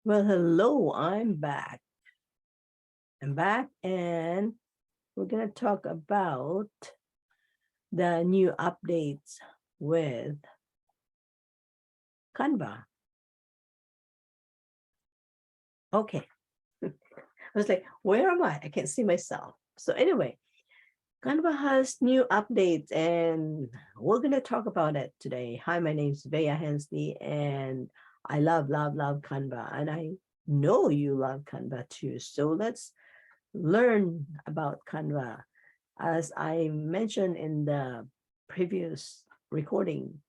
Well, hello, I'm back. I'm back and we're going to talk about the new updates with Canva. Okay. I was like, where am I? I can't see myself. So anyway, Canva has new updates and we're going to talk about it today. Hi, my name is Veiah and I love Canva and I know you love Canva too. So let's learn about Canva. As I mentioned in the previous recording,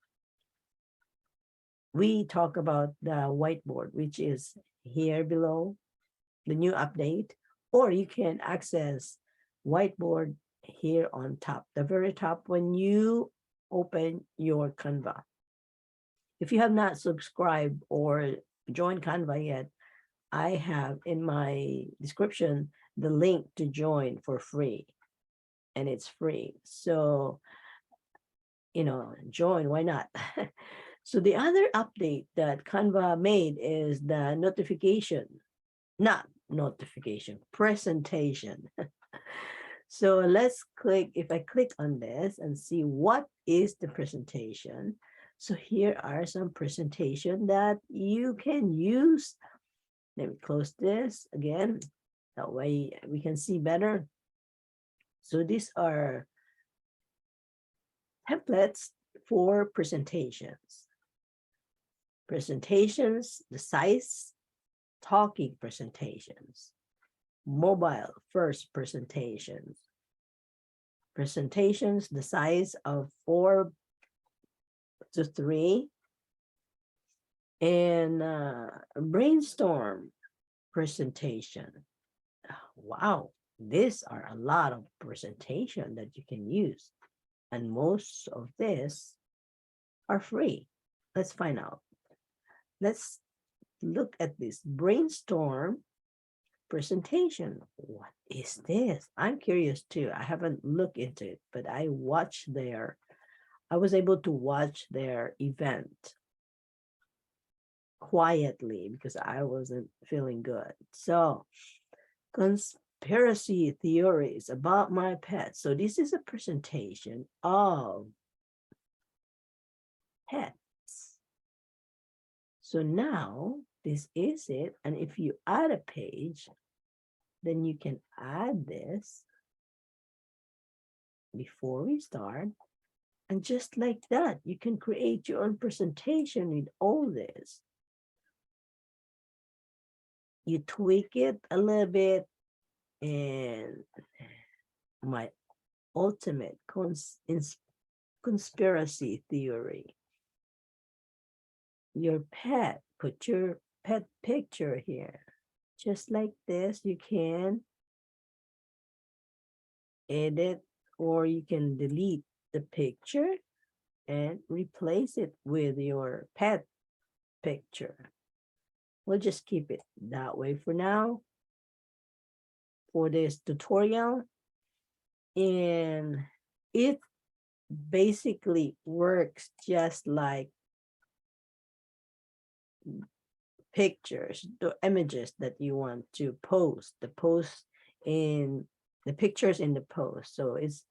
we talk about the whiteboard, which is here below, the new update, or you can access whiteboard here on top, the very top when you open your Canva. If you have not subscribed or joined Canva yet, I have in my description the link to join for free, and it's free. So join, why not? So the other update that Canva made is the presentation. So let's click, if I click on this and see what is the presentation. So here are some presentation that you can use. Let me close this again. That way we can see better. So these are templates for presentations. Presentations, the size, talking presentations, mobile first presentations, the size of 4 to 3, and brainstorm presentation. Wow, these are a lot of presentation that you can use. And most of this are free. Let's find out. Let's look at this brainstorm presentation. What is this? I'm curious too. I haven't looked into it, but I was able to watch their event quietly because I wasn't feeling good. So, conspiracy theories about my pet. So this is a presentation of pets. So now this is it. And if you add a page, then you can add this before we start. And just like that, you can create your own presentation with all this. You tweak it a little bit, and my ultimate conspiracy theory. Your pet, put your pet picture here. Just like this, you can edit or you can delete the picture and replace it with your pet picture. We'll just keep it that way for now for this tutorial. And it basically works just like pictures, the images that you want to post, in the pictures in the post. So it's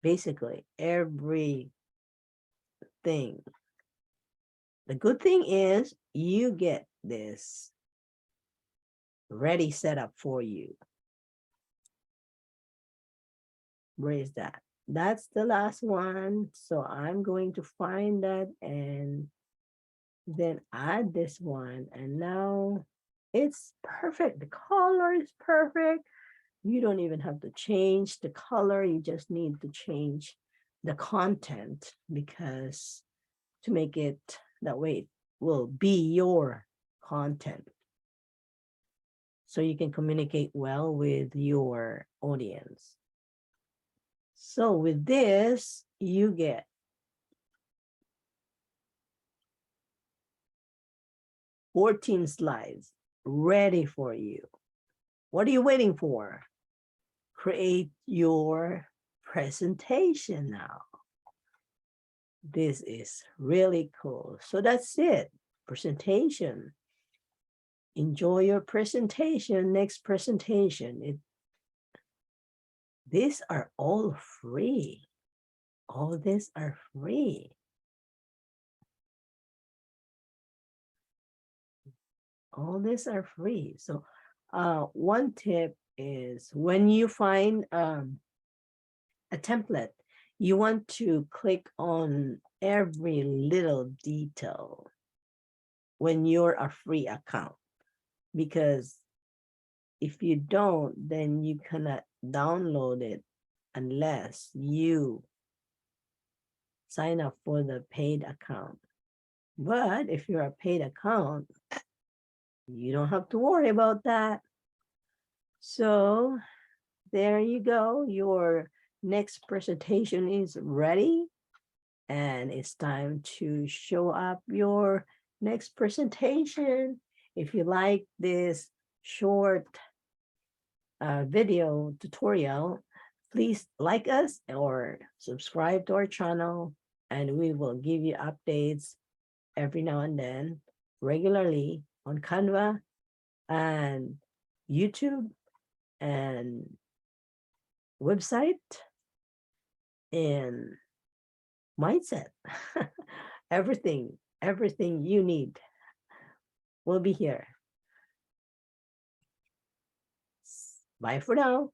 basically everything. The good thing is you get this ready set up for you. Where is that? That's the last one. So I'm going to find that and then add this one. And now it's perfect. The color is perfect. You don't even have to change the color. You just need to change the content because to make it that way, it will be your content. So you can communicate well with your audience. So with this, you get 14 slides ready for you. What are you waiting for? Create your presentation now. This is really cool. So that's it. Presentation. enjoy your presentation, next presentation. These are all free. All these are free. All these are free. So one tip is when you find a template, you want to click on every little detail when you're a free account, because if you don't, then you cannot download it unless you sign up for the paid account. But if you're a paid account, you don't have to worry about that. So there you go. Your next presentation is ready, and it's time to show up your next presentation. If you like this short video tutorial, please like us or subscribe to our channel, and we will give you updates every now and then regularly on Canva and YouTube and website and mindset. everything you need will be here. Bye for now.